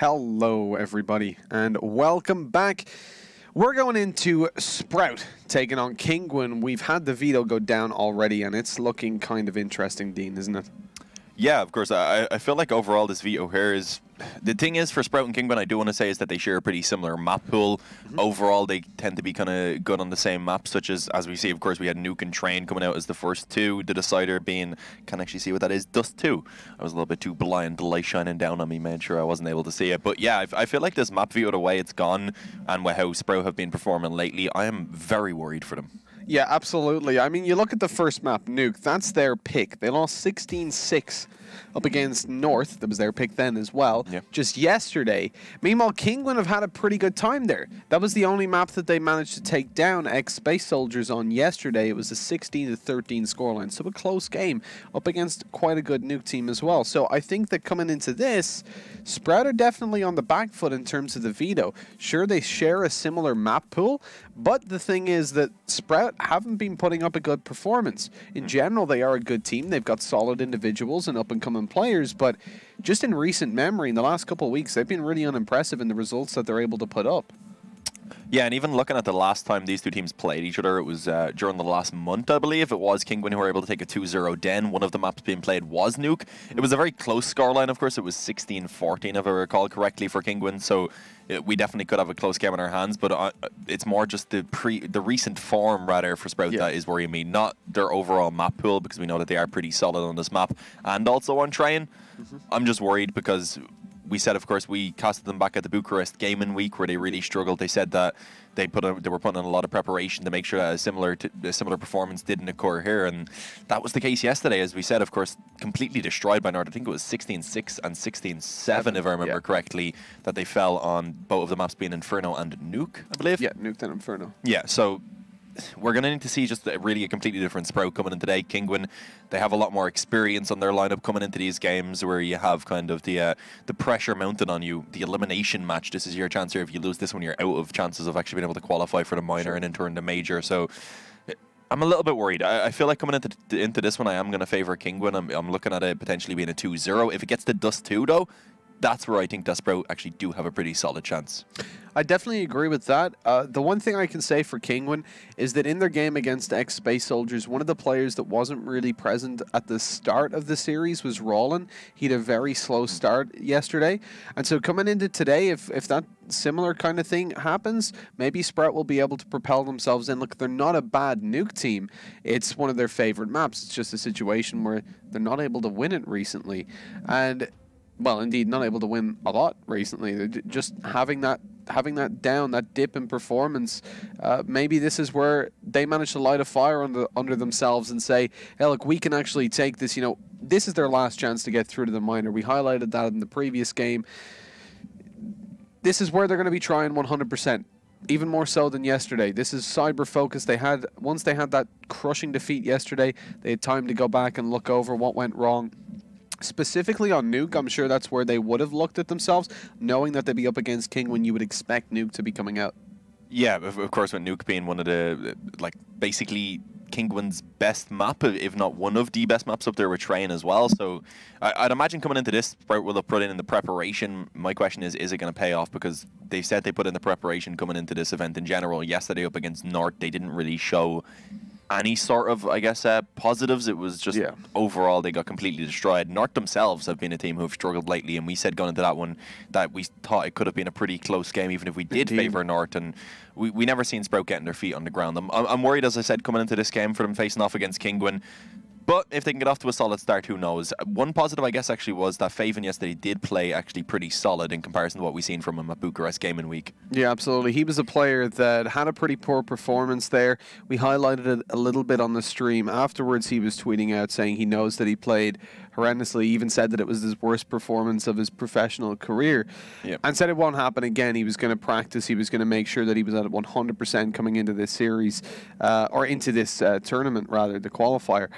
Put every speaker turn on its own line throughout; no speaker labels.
Hello, everybody, and welcome back. We're going into Sprout, taking on Kinguin. We've had the veto go down already, and it's looking kind of interesting, Dean, isn't it?
Yeah, of course. I feel like overall this veto here is... The thing is, for Sprout and Kinguin, I do want to say is that they share a pretty similar map pool. Overall, they tend to be kind of good on the same maps, such as we see, of course, we had Nuke and Train coming out as the first two. The decider being, can't actually see what that is, Dust 2. I was a little bit too blind, the light shining down on me, made sure I wasn't able to see it. But yeah, I feel like this map vetoed away, it's gone. And with how Sprout have been performing lately, I am very worried for them.
Yeah, absolutely. I mean, you look at the first map, Nuke, that's their pick. They lost 16-6 up against North. That was their pick then as well, just yesterday. Meanwhile, Kinguin have had a pretty good time there. That was the only map that they managed to take down ex-Space Soldiers on yesterday. It was a 16-13 scoreline, so a close game up against quite a good Nuke team as well. So I think that coming into this, Sprout are definitely on the back foot in terms of the veto. Sure, they share a similar map pool, but the thing is that Sprout haven't been putting up a good performance. In general, they are a good team. They've got solid individuals and up-and-coming players, but just in recent memory, in the last couple of weeks, they've been really unimpressive in the results that they're able to put up.
Yeah, and even looking at the last time these two teams played each other, it was during the last month, I believe. It was Kinguin who were able to take a 2-0 den. One of the maps being played was Nuke. It was a very close scoreline, of course. It was 16-14, if I recall correctly, for Kinguin. So we definitely could have a close game in our hands, but it's more just the recent form, rather, for Sprout that is worrying me. Not their overall map pool, because we know that they are pretty solid on this map, and also on Train. I'm just worried because... We said, of course, we casted them back at the Bucharest gaming week where they really struggled. They said that they were putting in a lot of preparation to make sure that a similar performance didn't occur here, and that was the case yesterday. As we said, of course, completely destroyed by North. I think it was 16-6 and 16-7, if I remember correctly, that they fell on both of the maps being Inferno and Nuke, I believe.
Yeah, Nuke and Inferno.
Yeah, so... We're going to need to see just really a completely different Sprout coming in today. Kinguin, they have a lot more experience on their lineup coming into these games where you have kind of the pressure mounted on you. The elimination match, this is your chance here. If you lose this one, you're out of chances of actually being able to qualify for the minor and enter in the major. So I'm a little bit worried. I feel like coming into this one, I am going to favor Kinguin. I'm looking at it potentially being a 2-0. If it gets to Dust 2, though, that's where I think that Sprout actually do have a pretty solid chance.
I definitely agree with that. The one thing I can say for Kinguin is that in their game against ex-Space Soldiers, one of the players that wasn't really present at the start of the series was Ro1. He had a very slow start yesterday. And so coming into today, if that similar kind of thing happens, maybe Sprout will be able to propel themselves in. Look, they're not a bad Nuke team. It's one of their favorite maps. It's just a situation where they're not able to win it recently. And... well, indeed, not able to win a lot recently. Just having that dip in performance, maybe this is where they manage to light a fire under themselves and say, hey, look, we can actually take this. You know, this is their last chance to get through to the minor. We highlighted that in the previous game. This is where they're going to be trying 100%. Even more so than yesterday. This is cyber focus. Once they had that crushing defeat yesterday, they had time to go back and look over what went wrong. Specifically on Nuke, I'm sure that's where they would have looked at themselves, knowing that they'd be up against Kinguin. You would expect Nuke to be coming out. Yeah,
of course, with Nuke being one of the, like, basically Kinguin's best map, if not one of the best maps up there with Train as well. So I'd imagine coming into this, Sprout will have put in the preparation. My question is it going to pay off? Because they said they put in the preparation coming into this event in general. Yesterday up against North, they didn't really show any sort of, I guess, positives. It was just overall they got completely destroyed. North themselves have been a team who have struggled lately, and we said going into that one that we thought it could have been a pretty close game, even if we did favour North, and we never seen Sprout getting their feet on the ground. I'm worried, as I said, coming into this game for them facing off against Kinguin. But if they can get off to a solid start, who knows? One positive, I guess, actually was that Faven yesterday did play actually pretty solid in comparison to what we've seen from him at Bucharest Gaming Week.
Yeah, absolutely. He was a player that had a pretty poor performance there. We highlighted it a little bit on the stream. Afterwards, he was tweeting out saying he knows that he played horrendously. He even said that it was his worst performance of his professional career. And said it won't happen again. He was going to practice. He was going to make sure that he was at 100% coming into this series, or into this tournament, rather, the qualifier.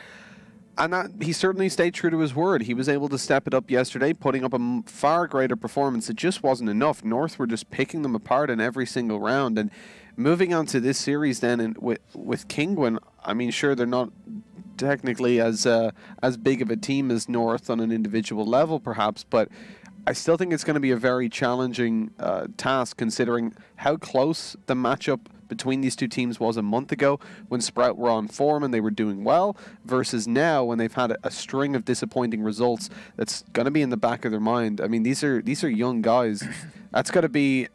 And he certainly stayed true to his word. He was able to step it up yesterday, putting up a far greater performance. It just wasn't enough. North were just picking them apart in every single round. And moving on to this series then with Kinguin, I mean, sure, they're not technically as big of a team as North on an individual level, perhaps, but I still think it's going to be a very challenging task, considering how close the matchup between these two teams was a month ago when Sprout were on form and they were doing well, versus now when they've had a string of disappointing results. That's going to be in the back of their mind. I mean, these are young guys. That's got to be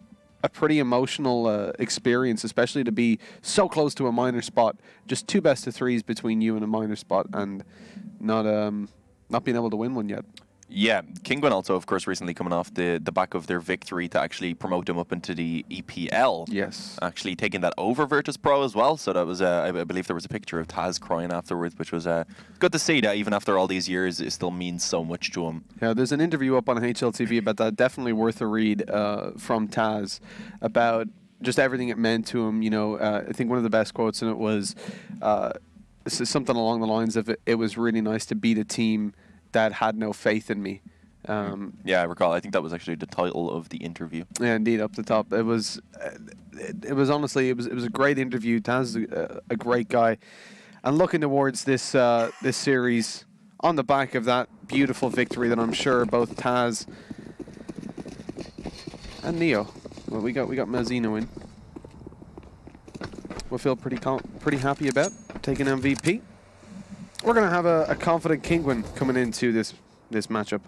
a pretty emotional experience, especially to be so close to a minor spot. Just 2 best-of-3s between you and a minor spot, and not being able to win one yet.
Yeah, Kinguin also, of course, recently coming off the back of their victory to actually promote them up into the EPL.
Yes. Actually
taking that over Virtus Pro as well. So that was, I believe there was a picture of Taz crying afterwards, which was good to see that even after all these years, it still means so much to him.
Yeah, there's an interview up on HLTV about that. Definitely worth a read from Taz about just everything it meant to him. You know, I think one of the best quotes in it was something along the lines of, it was really nice to beat a team that had no faith in me.
Yeah, I recall. I think that was actually the title of the interview.
Yeah, indeed, up the top. It was honestly, it was a great interview. Taz is a great guy, and looking towards this this series on the back of that beautiful victory that I'm sure both Taz and Neo, well, we got Mazzino in, we'll feel pretty happy about taking MVP. We're going to have a confident Kinguin coming into this matchup.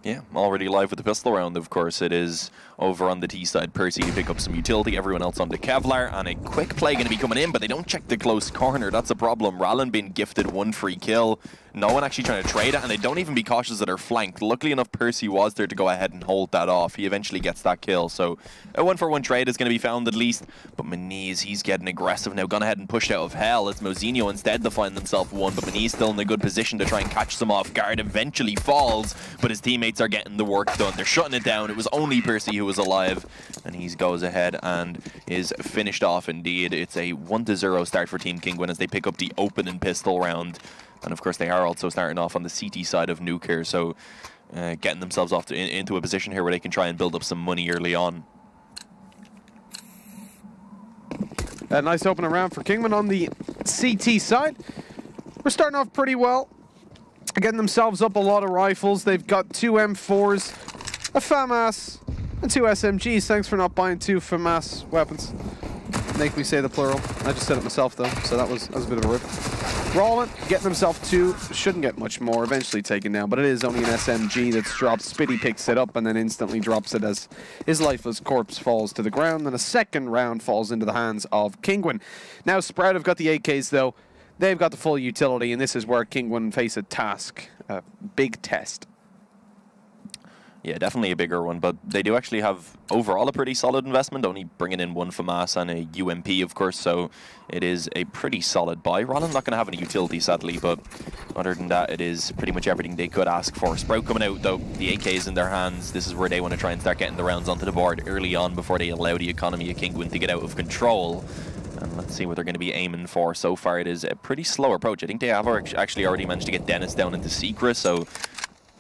Yeah, already live with the pistol round, of course. It is over on the T side. Percy to pick up some utility, everyone else on the Kevlar, and a quick play going to be coming in, but they don't check the close corner. That's a problem. Ro1 being gifted 1 free kill. No one actually trying to trade it, and they don't even be cautious of their flank. Luckily enough, Percy was there to go ahead and hold that off. He eventually gets that kill, so a 1-for-1 trade is going to be found at least. But Maniz, he's getting aggressive now, gone ahead and pushed out of hell. It's Mozinho instead to find themselves one, but Maniz still in a good position to try and catch them off guard. Eventually falls, but his teammates are getting the work done. They're shutting it down. It was only Percy who was alive, and he goes ahead and is finished off indeed. It's a 1-0 start for Team Kinguin as they pick up the opening pistol round. And of course, they are also starting off on the CT side of Nuke here, so getting themselves off into a position here where they can try and build up some money early on.
A nice opening round for Kinguin on the CT side. We're starting off pretty well, getting themselves up a lot of rifles. They've got 2 M4s, a FAMAS, and 2 SMGs. Thanks for not buying 2 FAMAS weapons. Make me say the plural. I just said it myself though, so that was a bit of a rip. Ro1 getting himself 2, shouldn't get much more, eventually taken down, but it is only an SMG that's dropped. Spitty picks it up and then instantly drops it as his lifeless corpse falls to the ground, and a second round falls into the hands of Kinguin. Now Sprout have got the AKs though, they've got the full utility, and this is where Kinguin face a task, a big test.
Yeah, definitely a bigger one, but they do actually have overall a pretty solid investment, only bringing in 1 FAMAS and a UMP, of course, so it is a pretty solid buy. Ro1 not going to have any utility, sadly, but other than that, it is pretty much everything they could ask for. Sprout coming out, though, the AK is in their hands. This is where they want to try and start getting the rounds onto the board early on before they allow the economy of Kinguin to get out of control. And let's see what they're going to be aiming for. So far, it is a pretty slow approach. I think they have actually already managed to get Dennis down into Secret, so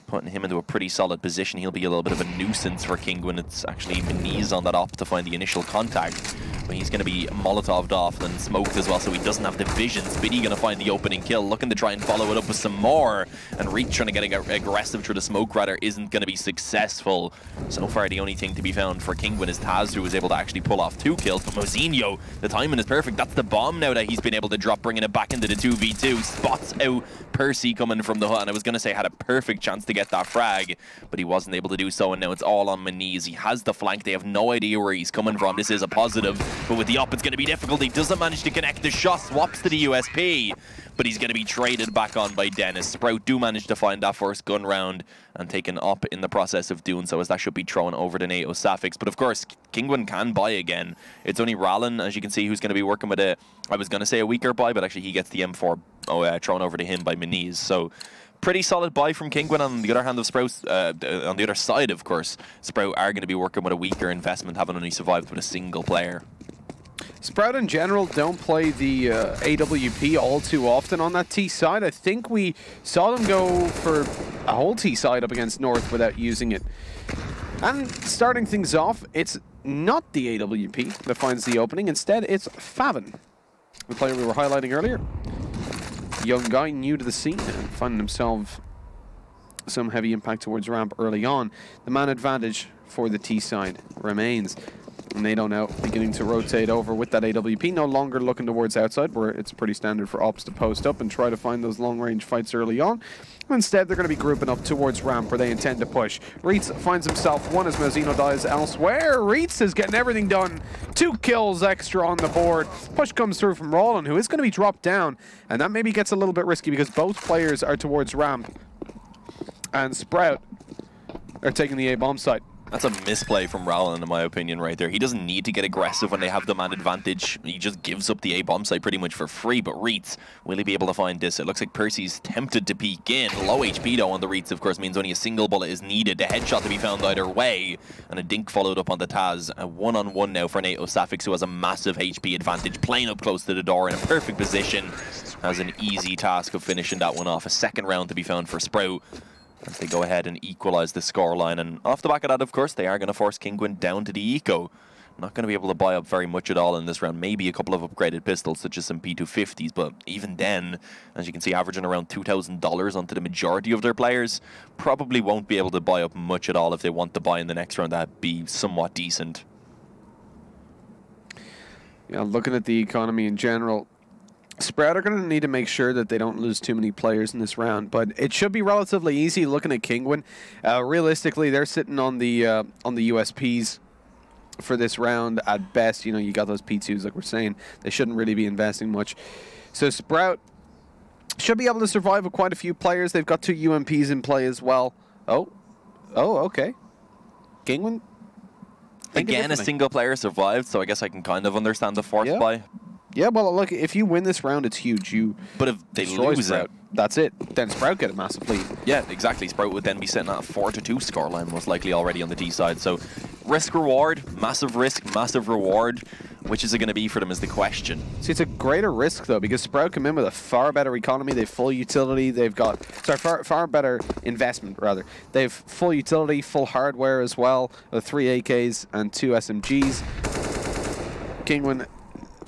putting him into a pretty solid position. He'll be a little bit of a nuisance for Kinguin. It's actually Maniz on that op to find the initial contact. But he's going to be Molotov'd off and smoked as well, so he doesn't have the vision. Spitty going to find the opening kill, looking to try and follow it up with some more. And Reach trying to get aggressive through the smoke rather isn't going to be successful. So far, the only thing to be found for Kinguin is Taz, who was able to actually pull off 2 kills. But Mozinho, the timing is perfect. That's the bomb now that he's been able to drop, bringing it back into the 2v2. Spots out Percy coming from the hut, and I was going to say had a perfect chance to get that frag, but he wasn't able to do so, and now it's all on Maniz. He has the flank. They have no idea where he's coming from. This is a positive, but with the up, it's going to be difficult. He doesn't manage to connect the shot, swaps to the USP, but he's going to be traded back on by Dennis. Sprout do manage to find that first gun round and taken up in the process of doing so, as that should be thrown over to NATO Safix. But of course, Kinguin can buy again. It's only Ro1, as you can see, who's going to be working with a, I was going to say a weaker buy, but actually he gets the M4 thrown over to him by Maniz. So pretty solid buy from Kinguin. On the other hand of Sprout, on the other side, of course, Sprout are going to be working with a weaker investment, having only survived with a single player.
Sprout in general don't play the AWP all too often on that T side. I think we saw them go for a whole T side up against North without using it. And starting things off, it's not the AWP that finds the opening. Instead, it's Favin, the player we were highlighting earlier. Young guy, new to the scene, and finding himself some heavy impact towards ramp early on. The man advantage for the T side remains. NATO now beginning to rotate over with that AWP, no longer looking towards outside, where it's pretty standard for ops to post up and try to find those long-range fights early on. Instead, they're going to be grouping up towards ramp, where they intend to push. Reitz finds himself one as Mazzino dies elsewhere. Reitz is getting everything done. 2 kills extra on the board. Push comes through from Ro1, who is going to be dropped down, and that maybe gets a little bit risky because both players are towards ramp, and Sprout are taking the A-bomb site.
That's a misplay from Ro1, in my opinion, right there. He doesn't need to get aggressive when they have the man advantage. He just gives up the A-bomb site pretty much for free. But Reitz, will he be able to find this? It looks like Percy's tempted to peek in. Low HP, though, on the Reitz, of course, means only a single bullet is needed. The headshot to be found either way. And a dink followed up on the Taz. A one-on-one now for NATO Safix, who has a massive HP advantage, playing up close to the door in a perfect position. Has an easy task of finishing that one off. A second round to be found for Sprout, as they go ahead and equalize the scoreline. And off the back of that, of course, they are going to force Kinguin down to the eco. Not going to be able to buy up very much at all in this round. Maybe a couple of upgraded pistols, such as some P250s. But even then, as you can see, averaging around $2,000 onto the majority of their players, probably won't be able to buy up much at all if they want to buy in the next round. That'd be somewhat decent.
Yeah, looking at the economy in general, Sprout are going to need to make sure that they don't lose too many players in this round, but it should be relatively easy. Looking at Kinguin, realistically, they're sitting on the USPs for this round at best. You know, you got those P2s, like we're saying. They shouldn't really be investing much. So Sprout should be able to survive with quite a few players. They've got 2 UMPs in play as well. Oh, okay. Kinguin?
Again, a single player survived, so I guess I can kind of understand the force buy.
Yeah, well, look, if you win this round, it's huge.
But if they lose
Sprout, that's it. Then Sprout get a massive lead.
Yeah, exactly. Sprout would then be sitting at a 4-2 scoreline, most likely already on the T side. So, risk-reward, massive risk, massive reward. Which is it going to be for them is the question.
See, it's a greater risk, though, because Sprout come in with a far better economy. They have full utility. They've got, sorry, far better investment, rather. They have full utility, full hardware as well, with 3 AKs and 2 SMGs. Kinguin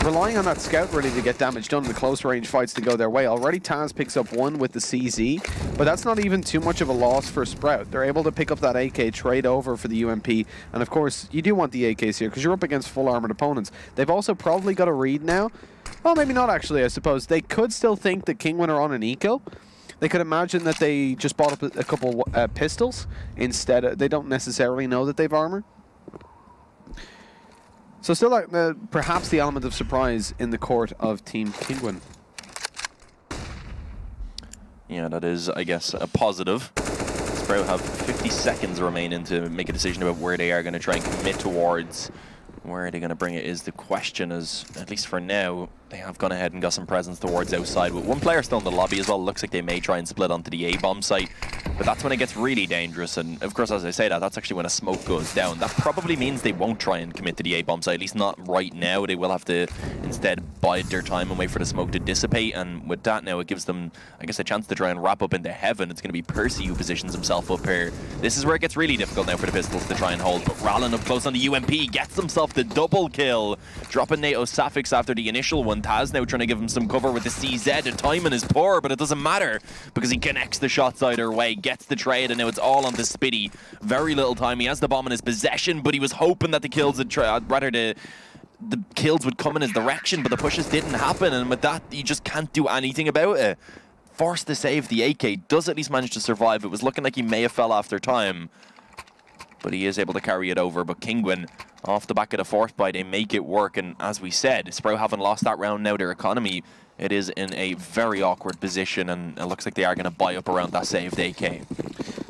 relying on that scout really to get damage done in the close range fights to go their way. Already Taz picks up 1 with the CZ, but that's not even too much of a loss for Sprout. They're able to pick up that AK, trade over for the UMP, and of course you do want the AKs here because you're up against full armored opponents. They've also probably got a read now. Well, maybe not actually, I suppose. They could still think that Kinguin are on an eco. They could imagine that they just bought up a couple pistols instead. They don't necessarily know that they've armor. So still, like, perhaps the element of surprise in the court of Team Kinguin.
Yeah, that is, I guess, a positive. Sprout have 50 seconds remaining to make a decision about where they are going to try and commit towards. Where are they going to bring it is the question, as at least for now, they have gone ahead and got some presence towards outside. With 1 player still in the lobby as well, looks like they may try and split onto the A-bomb site. But that's when it gets really dangerous, and of course, as I say that, that's actually when a smoke goes down. That probably means they won't try and commit to the A-bomb site, at least not right now. They will have to instead bide their time and wait for the smoke to dissipate, and with that now, it gives them, I guess, a chance to try and wrap up into heaven. It's going to be Percy who positions himself up here. This is where it gets really difficult now for the pistols to try and hold, but Ro1 up close on the UMP gets himself the double kill, dropping NATO Safix after the initial one. Taz now trying to give him some cover with the CZ. The timing is poor, but it doesn't matter because he connects the shots either way, gets the trade, and now it's all on to Spitty. Very little time. He has the bomb in his possession, but he was hoping that the kills would the kills would come in his direction, but the pushes didn't happen, and with that, you just can't do anything about it. Forced to save the AK, does at least manage to survive. It was looking like he may have fell after time, but he is able to carry it over. But Kinguin, off the back of the 4th buy, they make it work, and as we said, Sprout haven't lost that round now. Their economy, it is in a very awkward position, and it looks like they are going to buy up around that saved AK.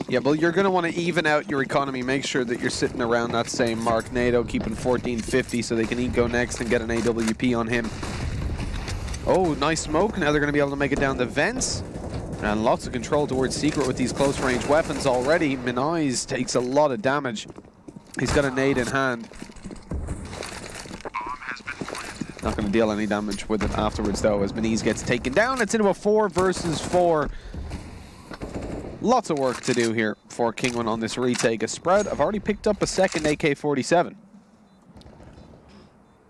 Yeah, well, you're going to want to even out your economy. Make sure that you're sitting around that same mark. NATO keeping 1450 so they can eco next and get an AWP on him. Oh, nice smoke. Now they're going to be able to make it down the vents. And lots of control towards Secret with these close-range weapons already. Minai's takes a lot of damage. He's got a nade in hand. Not going to deal any damage with it afterwards, though, as Minai's gets taken down. It's into a 4 versus 4. Lots of work to do here for Kinguin on this retake. A Sprout, I've already picked up a second AK-47.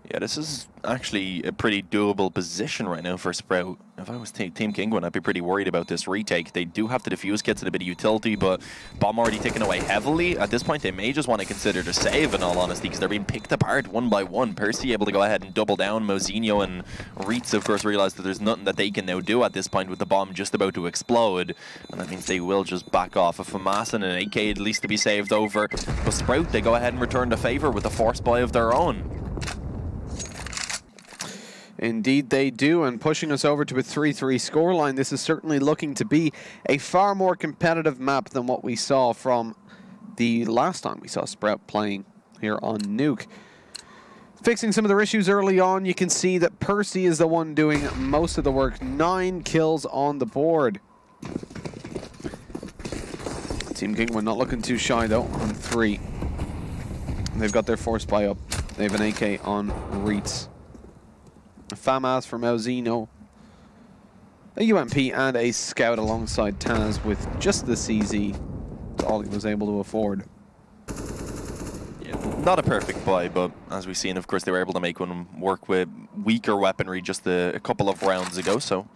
Yeah, this is actually a pretty doable position right now for Sprout. If I was Team Kinguin, I'd be pretty worried about this retake. They do have the defuse kits and a bit of utility, but bomb already taken away heavily. At this point, they may just want to consider the save, in all honesty, because they're being picked apart one by one. Percy able to go ahead and double down. Mozinho and Reitz, of course, realize that there's nothing that they can now do at this point with the bomb just about to explode, and that means they will just back off. A FAMAS and an AK at least to be saved over, but Sprout, they go ahead and return the favor with a force buy of their own.
Indeed they do, and pushing us over to a 3-3 scoreline. This is certainly looking to be a far more competitive map than what we saw from the last time we saw Sprout playing here on Nuke. Fixing some of their issues early on, you can see that Percy is the one doing most of the work. 9 kills on the board. Team Kinguin not looking too shy though on 3. They've got their force buy up. They have an AK on Reitz. A FAMAS from Mozinho, a UMP and a Scout alongside Taz with just the CZ. That's all he was able to afford.
Yeah, not a perfect buy, but as we've seen, of course, they were able to make one work with weaker weaponry just a couple of rounds ago, so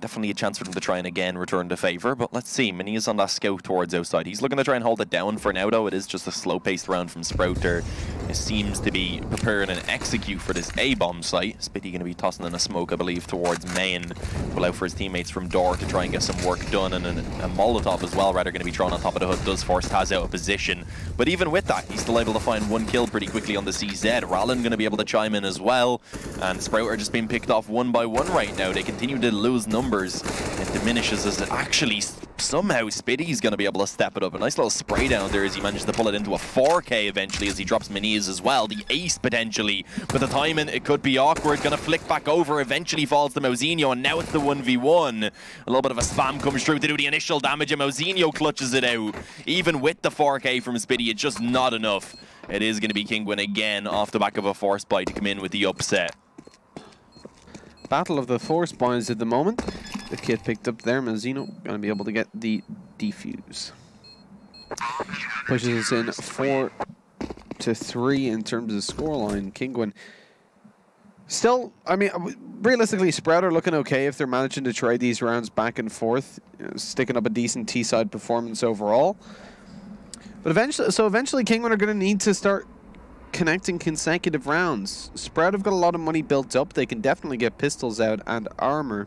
definitely a chance for them to try and again return the favor. But let's see, Mini is on that scout towards outside. He's looking to try and hold it down for now, though. It is just a slow-paced round from Sprout there. It seems to be preparing and execute for this A-bomb site. Spitty going to be tossing in a smoke, I believe, towards main. Will out for his teammates from door to try and get some work done, and a Molotov as well, rather, going to be thrown on top of the hood. Does force Taz out of position. But even with that, he's still able to find 1 kill pretty quickly on the CZ. Ro1 going to be able to chime in as well. And Sprout are just being picked off one by one right now. They continue to lose numbers. It diminishes as it actually somehow Spitty's going to be able to step it up. A nice little spray down there as he manages to pull it into a 4K eventually as he drops Miniz as well. The ace potentially, but the timing, it could be awkward. Going to flick back over, eventually falls to Mozinho, and now it's the 1v1. A little bit of a spam comes through to do the initial damage, and Mozinho clutches it out. Even with the 4K from Spitty, it's just not enough. It is going to be Kinguin again off the back of a force buy to come in with the upset.
Battle of the force buys at the moment. The kid picked up there. Mozinho going to be able to get the defuse. Pushes us in 4-3 in terms of scoreline. Kinguin still, I mean, realistically, Sprout are looking okay if they're managing to trade these rounds back and forth, sticking up a decent T-side performance overall. But eventually Kinguin are going to need to start connecting consecutive rounds. Sprout have got a lot of money built up. They can definitely get pistols out and armor.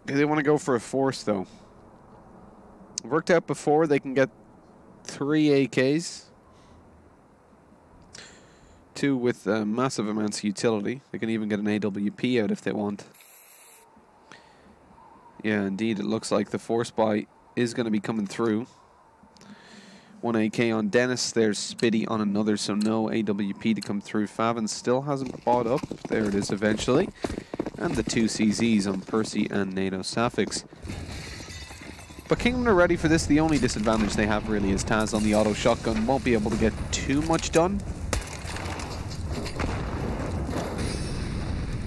They want to go for a force though. Worked out before. They can get 3 AKs. 2 with massive amounts of utility. They can even get an AWP out if they want. Yeah, indeed. It looks like the force buy is going to be coming through. 1 AK on Dennis, there's Spitty on another, so no AWP to come through. Favin still hasn't bought up. There it is eventually. And the 2 CZs on Percy and NATO Safix. But Kinguin are ready for this. The only disadvantage they have really is Taz on the auto shotgun. Won't be able to get too much done.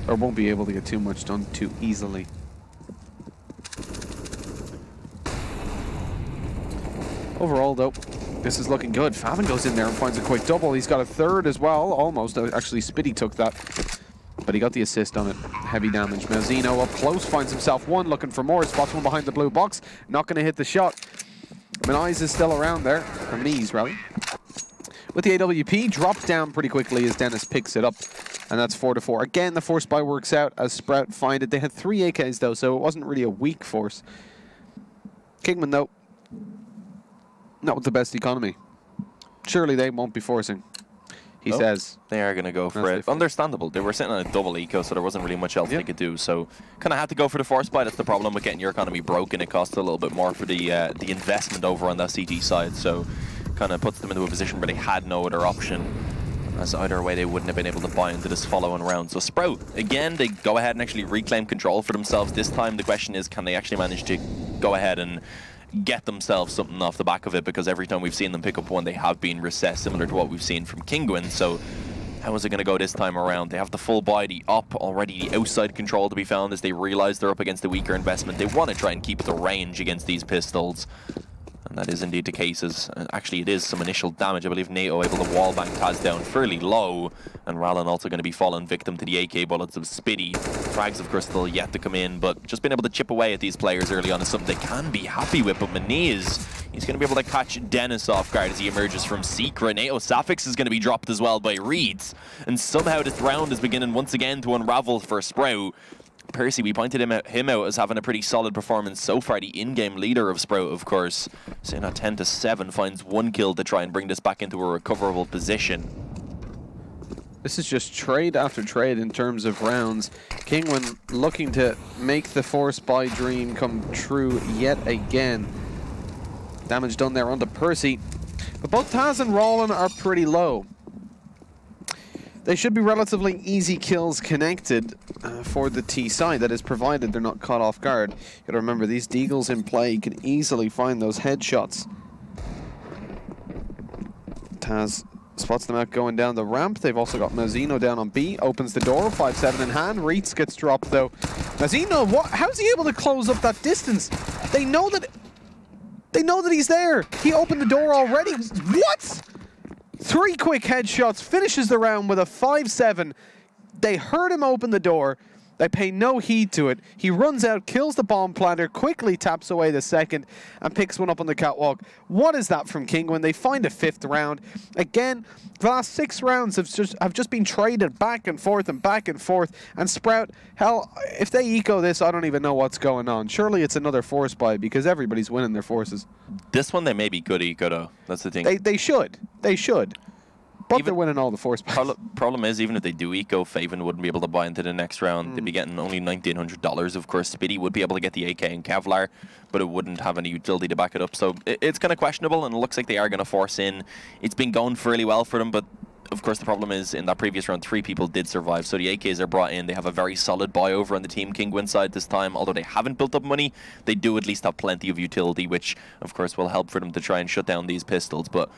Or won't be able to get too much done too easily. Overall though, this is looking good. Favin goes in there and finds a quick double. He's got a 3rd as well, almost. Actually, Spitty took that, but he got the assist on it. Heavy damage. Mozinho up close, finds himself 1, looking for more. Spots one behind the blue box. Not going to hit the shot. Miniz is still around there. Or Miniz, rather. With the AWP, drops down pretty quickly as Dennis picks it up. And that's 4-4. Again, the force buy works out as Sprout find it. They had 3 AKs though, so it wasn't really a weak force. Kinguin though, not with the best economy. Surely they won't be forcing, he says.
They are going to go for it. Understandable. They were sitting on a double eco, so there wasn't really much else they could do. So kind of had to go for the force buy. That's the problem with getting your economy broken. It costs a little bit more for the investment over on that CT side. So kind of puts them into a position where they had no other option. As either way, they wouldn't have been able to buy into this following round. So Sprout, again, they go ahead and actually reclaim control for themselves. This time, the question is, can they actually manage to go ahead and get themselves something off the back of it? Because every time we've seen them pick up one, they have been recessed, similar to what we've seen from Kinguin. So how is it going to go this time around? They have the full body up already, the outside control to be found as they realize they're up against the weaker investment. They want to try and keep the range against these pistols. And that is indeed the case. Actually, it is some initial damage. I believe NATO able to wallbang Taz down fairly low. And Ro1 also going to be fallen victim to the AK bullets of Spitty. Frags, of course, still yet to come in. But just being able to chip away at these players early on is something they can be happy with. But Maniz, he's going to be able to catch Dennis off guard as he emerges from Secret. NATO Safix is going to be dropped as well by Reeds. And somehow this round is beginning once again to unravel for Sprout. Percy, we pointed him out as having a pretty solid performance so far. The in-game leader of Sprout, of course, sitting at 10-7, finds 1 kill to try and bring this back into a recoverable position.
This is just trade after trade in terms of rounds. Kinguin looking to make the Force Buy dream come true yet again. Damage done there onto Percy. But both Taz and Ro1 are pretty low. They should be relatively easy kills connected for the T side, that is provided they're not caught off guard. You gotta remember, these Deagles in play can easily find those headshots. Taz spots them out going down the ramp. They've also got Mazzino down on B, opens the door, 5-7 in hand. Reitz gets dropped though. Mazzino, how's he able to close up that distance? They know that he's there. He opened the door already. What? 3 quick headshots, finishes the round with a 5-7. They heard him open the door. They pay no heed to it. He runs out, kills the bomb planter, quickly taps away the second, and picks one up on the catwalk. What is that from Kinguin? They find a 5th round. Again, the last 6 rounds have just been traded back and forth and back and forth. And Sprout, hell, if they eco this, I don't even know what's going on. Surely it's another force buy because everybody's winning their forces.
This one they maybe could eco though. That's the thing.
They should. They should. But they're winning all the force buys.
Problem is, even if they do eco, Faven wouldn't be able to buy into the next round. They'd be getting only $1,900. Of course, Spitty would be able to get the AK and Kevlar, but it wouldn't have any utility to back it up. So it's kind of questionable, and it looks like they are going to force in. It's been going fairly well for them, but of course the problem is in that previous round 3 people did survive, so the AKs are brought in. They have a very solid buy over on the Team Kinguin side this time. Although they haven't built up money, they do at least have plenty of utility, which of course will help for them to try and shut down these pistols. But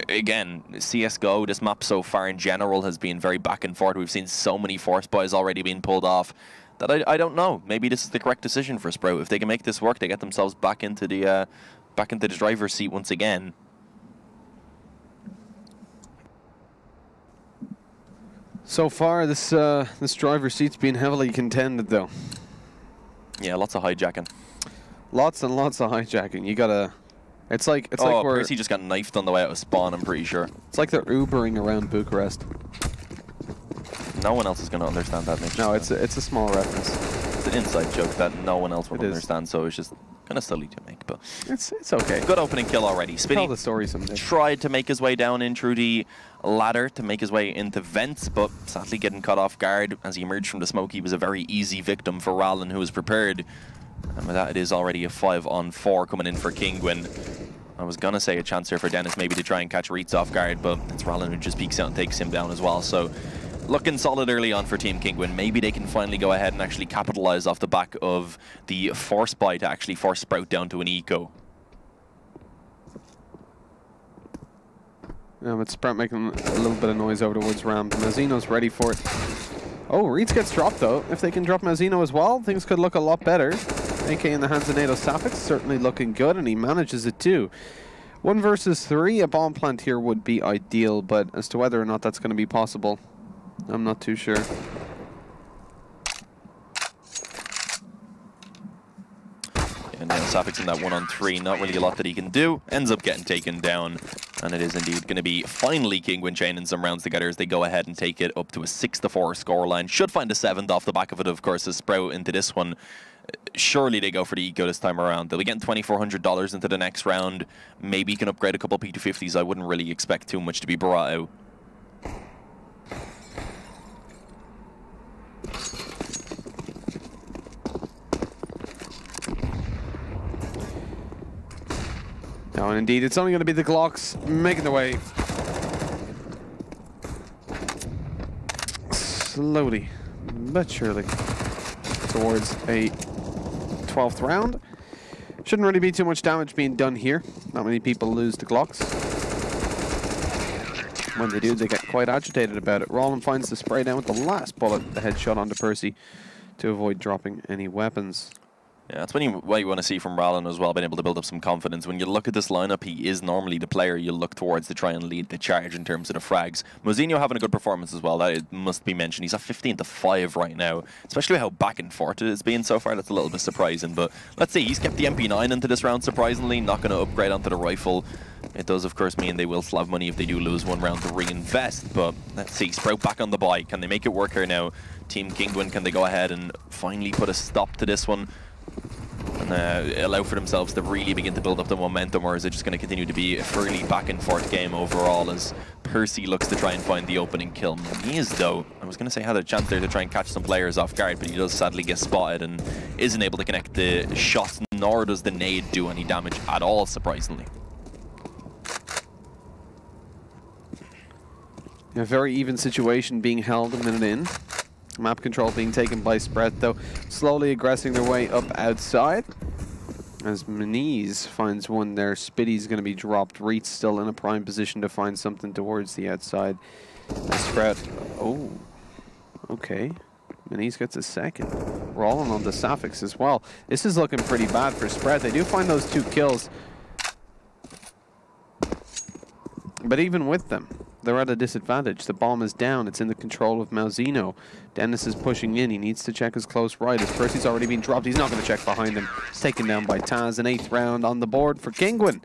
again, CSGO, this map so far in general has been very back and forth. We've seen so many force buys already being pulled off that I don't know. Maybe this is the correct decision for Sprout. If they can make this work, they get themselves back into the driver's seat once again.
So far, this driver's seat's been heavily contended, though.
Yeah, lots of hijacking.
Lots and lots of hijacking. You gotta. It's like we're.
Percy just got knifed on the way out of spawn, I'm pretty sure.
It's like they're Ubering around Bucharest.
No one else is going to understand that, Mitch.
No, it's a small reference.
It's an inside joke that no one else will understand, so it's just kind of silly to make, but
it's okay.
Good opening kill already. Spitty
tell the story someday.
Tried to make his way down in through the ladder to make his way into vents, but sadly getting caught off guard as he emerged from the smoke. He was a very easy victim for Ro1, who was prepared. And with that, it is already a 5-on-4 coming in for Kinguin. I was gonna say a chance here for Dennis maybe to try and catch Reitz off guard, but it's Ro1 who just peeks out and takes him down as well. So looking solid early on for Team Kinguin. Maybe they can finally go ahead and actually capitalize off the back of the force buy to actually force Sprout down to an eco.
Yeah, but Sprout making a little bit of noise over towards ramp. Mazzino's ready for it. Oh, Reitz gets dropped though. If they can drop Mazzino as well, things could look a lot better. AK in the hands of NATO Safix, certainly looking good, and he manages it too. 1 versus 3, a bomb plant here would be ideal, but as to whether or not that's going to be possible, I'm not too sure.
And now Safix in that 1-on-3, not really a lot that he can do. Ends up getting taken down. And it is indeed going to be finally Kinguin chaining some rounds together as they go ahead and take it up to a 6-4 scoreline. Should find a 7th off the back of it, of course, as Sprout into this one. Surely they go for the eco this time around. They'll be getting $2,400 into the next round. Maybe you can upgrade a couple P250s. I wouldn't really expect too much to be brought out.
No, and indeed, it's only going to be the Glocks making their way slowly but surely towards a 12th round. Shouldn't really be too much damage being done here. Not many people lose the Glocks. When they do, they get quite agitated about it. Ro1 finds the spray down with the last bullet, the headshot onto Percy to avoid dropping any weapons.
Yeah, that's what you want to see from Ro1 as well, being able to build up some confidence. When you look at this lineup, he is normally the player you look towards to try and lead the charge in terms of the frags. Mozinho having a good performance as well, that it must be mentioned. He's at 15-5 right now, especially how back and forth it has been so far. That's a little bit surprising, but let's see. He's kept the MP9 into this round, surprisingly, not going to upgrade onto the rifle. It does, of course, mean they will still have money if they do lose one round to reinvest, but let's see. Sprout back on the buy. Can they make it work here now? Team Kinguin, can they go ahead and finally put a stop to this one? And allow for themselves to really begin to build up the momentum, or is it just going to continue to be a fairly back and forth game overall as Percy looks to try and find the opening kill? He is, though, I was going to say had a chance there to try and catch some players off guard, but he does sadly get spotted and isn't able to connect the shots, nor does the nade do any damage at all, surprisingly.
A very even situation being held a minute in. Map control being taken by Spread, though, slowly aggressing their way up outside. As Maniz finds one there, Spitty's going to be dropped. Reet's still in a prime position to find something towards the outside. Spread, oh, okay. Maniz gets a second. Ro1 on the Suffix as well. This is looking pretty bad for Spread. They do find those 2 kills. But even with them, they're at a disadvantage. The bomb is down. It's in the control of Mozinho. Dennis is pushing in. He needs to check his close right. As Percy's already been dropped, he's not going to check behind him. It's taken down by Taz. An 8th round on the board for Kinguin.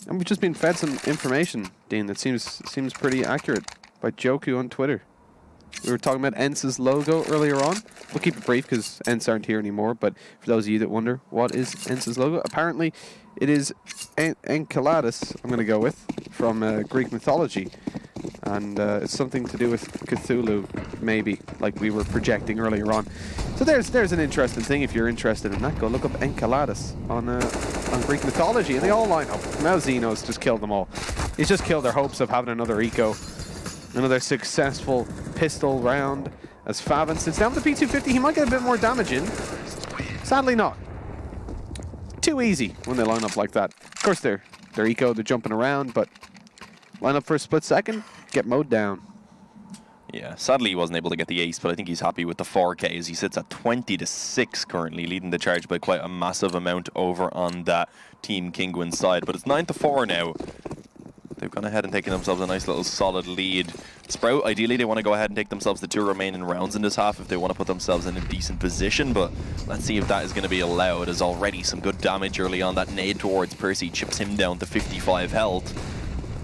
And we've just been fed some information, Dean, that seems pretty accurate by Joku on Twitter. We were talking about ENCE's logo earlier on. We'll keep it brief because ENCE aren't here anymore, but for those of you that wonder, what is ENCE's logo? Apparently, it is Enceladus, I'm going to go with, from Greek mythology. And it's something to do with Cthulhu, maybe, like we were projecting earlier on. So there's an interesting thing. If you're interested in that, go look up Enceladus on Greek mythology, and they all line up. Mozinho's just killed them all. He's just killed their hopes of having another eco. Another successful pistol round as Favin sits down with the P250. He might get a bit more damage in. Sadly not. Too easy when they line up like that. Of course, they're eco, they're jumping around, but line up for a split second, get mowed down.
Yeah, sadly he wasn't able to get the ace, but I think he's happy with the 4K as he sits at 20-6 currently, leading the charge by quite a massive amount over on that Team Kinguin side. But it's 9-4 now. They've gone ahead and taken themselves a nice little solid lead. Sprout, ideally they want to go ahead and take themselves the 2 remaining rounds in this half if they want to put themselves in a decent position, but let's see if that is going to be allowed. There's already some good damage early on. That nade towards Percy chips him down to 55 health.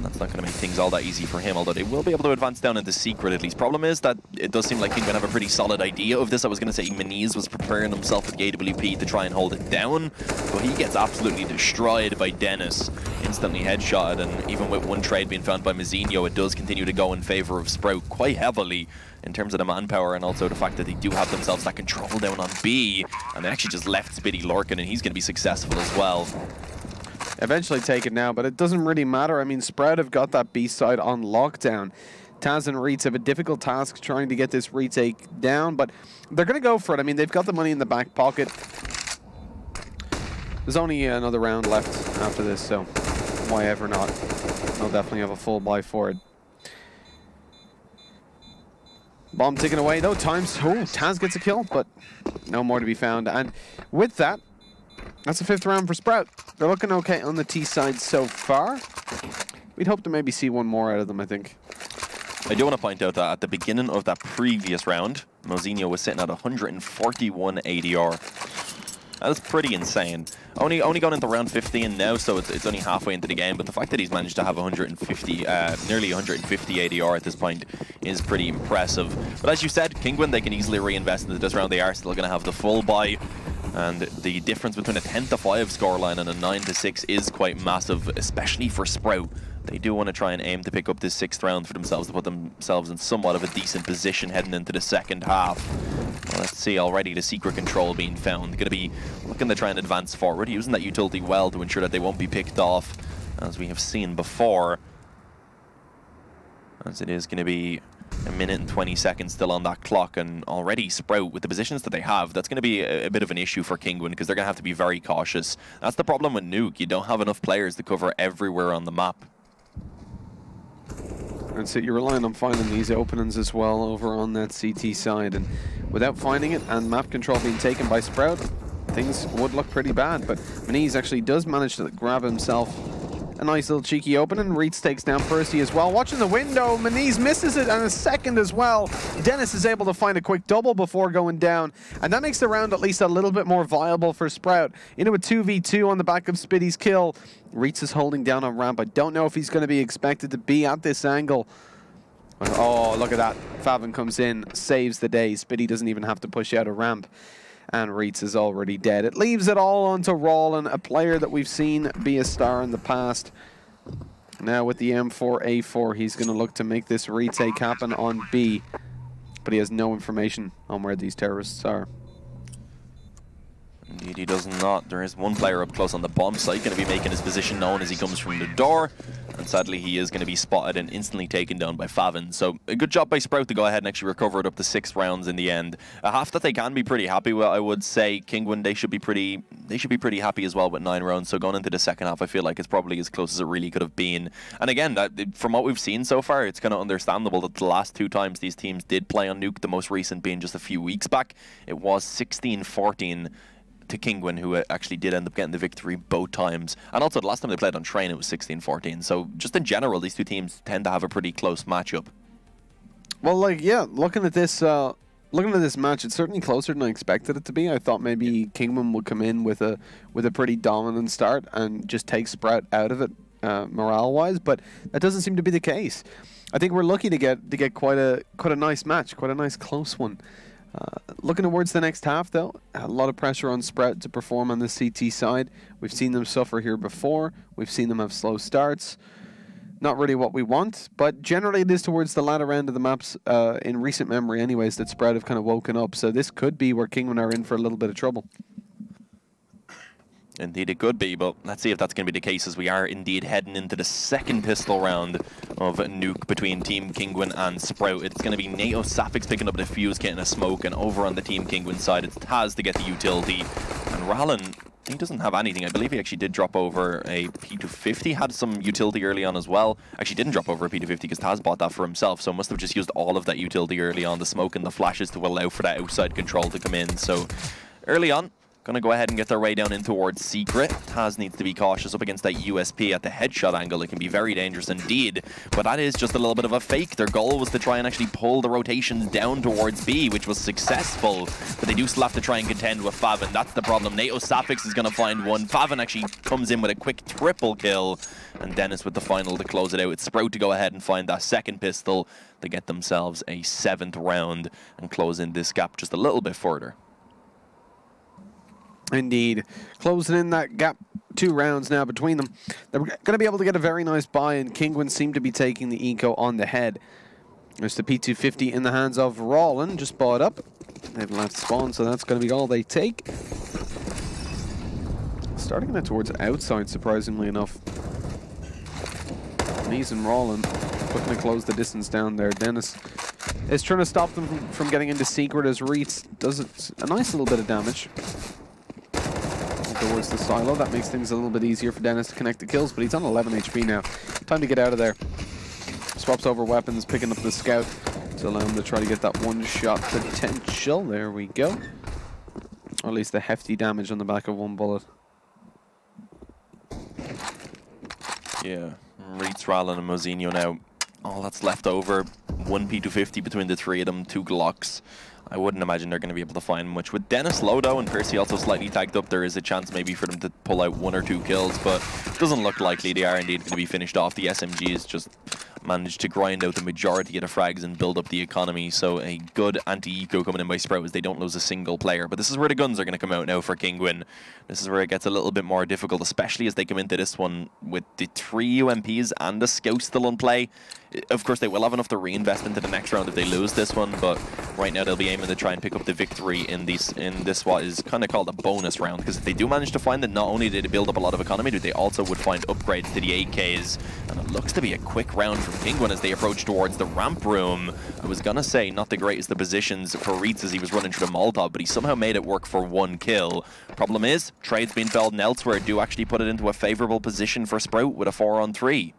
That's not going to make things all that easy for him, although they will be able to advance down into Secret at least. Problem is that it does seem like he's going to have a pretty solid idea of this. I was going to say Maniz was preparing himself with the AWP to try and hold it down, but he gets absolutely destroyed by Dennis. Instantly headshotted, and even with one trade being found by Mozinho, it does continue to go in favor of Sprout quite heavily in terms of the manpower, and also the fact that they do have themselves that control down on B, and they actually just left Spitty lurking, and he's going to be successful as well.
Eventually taken now, but it doesn't really matter. I mean, Sprout have got that B side on lockdown. Taz and Reetz have a difficult task trying to get this retake down, but they're going to go for it. I mean, they've got the money in the back pocket. There's only another round left after this, so why ever not? They'll definitely have a full buy for it. Bomb taken away, though. Times. Oh, Taz gets a kill, but no more to be found. And with that, that's the 5th round for Sprout. They're looking okay on the T side so far. We'd hope to maybe see one more out of them, I think.
I do want to point out that at the beginning of that previous round, Mozinho was sitting at 141 ADR. That is pretty insane. Only gone into round 15 now, so it's only halfway into the game, but the fact that he's managed to have 150, nearly 150 ADR at this point is pretty impressive. But as you said, Kinguin, they can easily reinvest into this round. They are still going to have the full buy. And the difference between a 10-5 scoreline and a 9-6 is quite massive, especially for Sprout. They do want to try and aim to pick up this 6th round for themselves to put themselves in somewhat of a decent position heading into the second half. Well, let's see, already the secret control being found. Going to be looking to try and advance forward, using that utility well to ensure that they won't be picked off, as we have seen before. As it is going to be a minute and 20 seconds still on that clock, and already Sprout, with the positions that they have, that's going to be a bit of an issue for Kinguin, because they're going to have to be very cautious. That's the problem with Nuke. You don't have enough players to cover everywhere on the map.
And so you're relying on finding these openings as well over on that CT side. And without finding it and map control being taken by Sprout, things would look pretty bad. But Maniz actually does manage to grab himself a nice little cheeky opening. Reitz takes down Percy as well. Watching the window, Maniz misses it, and a second as well. Dennis is able to find a quick double before going down, and that makes the round at least a little bit more viable for Sprout. Into a 2v2 on the back of Spitty's kill. Reitz is holding down on ramp. I don't know if he's going to be expected to be at this angle. Oh, look at that. Favin comes in, saves the day. Spitty doesn't even have to push out a ramp. And Reitz is already dead. It leaves it all onto Ro1, a player that we've seen be a star in the past. Now with the M4A4, he's going to look to make this retake happen on B. But he has no information on where these terrorists are.
Indeed, he does not. There is one player up close on the bomb site, going to be making his position known as he comes from the door. And sadly, he is going to be spotted and instantly taken down by Favin. So a good job by Sprout to go ahead and actually recover it up to 6 rounds in the end. A half that they can be pretty happy with, I would say. Kinguin, they should be pretty happy as well with 9 rounds. So going into the second half, I feel like it's probably as close as it really could have been. And again, from what we've seen so far, it's kind of understandable that the last 2 times these teams did play on Nuke, the most recent being just a few weeks back, it was 16-14 to Kinguin, who actually did end up getting the victory both times. And also the last time they played on Train, it was 16-14. So just in general, these 2 teams tend to have a pretty close matchup.
Well, like, yeah, looking at this match, it's certainly closer than I expected it to be. I thought maybe Kinguin would come in with a pretty dominant start and just take Sprout out of it morale-wise, but that doesn't seem to be the case. I think we're lucky to get quite a nice match, quite a nice close one. Looking towards the next half, though, a lot of pressure on Sprout to perform on the CT side. We've seen them suffer here before. We've seen them have slow starts. Not really what we want, but generally it is towards the latter end of the maps, in recent memory anyways, that Sprout have kind of woken up. So this could be where Kinguin are in for a little bit of trouble.
Indeed, it could be, but let's see if that's going to be the case, as we are indeed heading into the second pistol round of Nuke between Team Kinguin and Sprout. It's going to be NATO Safix picking up the fuse, getting a smoke, and over on the Team Kinguin side, it's Taz to get the utility. And Ro1, he doesn't have anything. I believe he actually did drop over a P250, had some utility early on as well. Actually didn't drop over a P250 because Taz bought that for himself, so must have just used all of that utility early on, the smoke and the flashes, to allow for that outside control to come in. So early on, going to go ahead and get their way down in towards Secret. Taz needs to be cautious up against that USP at the headshot angle. It can be very dangerous indeed, but that is just a little bit of a fake. Their goal was to try and actually pull the rotations down towards B, which was successful, but they do still have to try and contend with Favin. That's the problem. NATO Safix is going to find one. Favin actually comes in with a quick triple kill, and Dennis with the final to close it out. It's Sprout to go ahead and find that second pistol to get themselves a 7th round and close in this gap just a little bit further.
Indeed. Closing in that gap, 2 rounds now between them. They're going to be able to get a very nice buy, and Kinguin seem to be taking the eco on the head. There's the P250 in the hands of Ro1, just bought up. They've left spawn, so that's going to be all they take. Starting that towards outside, surprisingly enough. Maniz and Ro1 looking to close the distance down there. Dennis is trying to stop them from getting into Secret, as Reitz does a nice little bit of damage towards the silo. That makes things a little bit easier for Dennis to connect the kills, but he's on 11 HP now. Time to get out of there. Swaps over weapons, picking up the scout to allow him to try to get that 1-shot potential. There we go. Or at least the hefty damage on the back of 1 bullet.
Yeah, Reitz, Ro1 and Mozinho now. All that's left over, 1 P250 between the 3 of them, 2 Glocks. I wouldn't imagine they're going to be able to find much. With Dennis low though and Percy also slightly tagged up, there is a chance maybe for them to pull out 1 or 2 kills, but it doesn't look likely. They are indeed going to be finished off. The SMGs just managed to grind out the majority of the frags and build up the economy, so a good anti-eco coming in by Sprout as they don't lose a single player. But this is where the guns are going to come out now for Kinguin. This is where it gets a little bit more difficult, especially as they come into this one with the 3 UMPs and the Scout still in play. Of course, they will have enough to reinvest into the next round if they lose this one, but right now they'll be aiming to try and pick up the victory in this what is kind of called a bonus round, because if they do manage to find that not only did they build up a lot of economy, but they also would find upgrades to the AKs, and it looks to be a quick round from Kinguin as they approach towards the ramp room. I was gonna say not the greatest of positions for Reitz as he was running through the Molotov, but he somehow made it work for 1 kill. Problem is, trades being felled and elsewhere do actually put it into a favorable position for Sprout with a 4-on-3.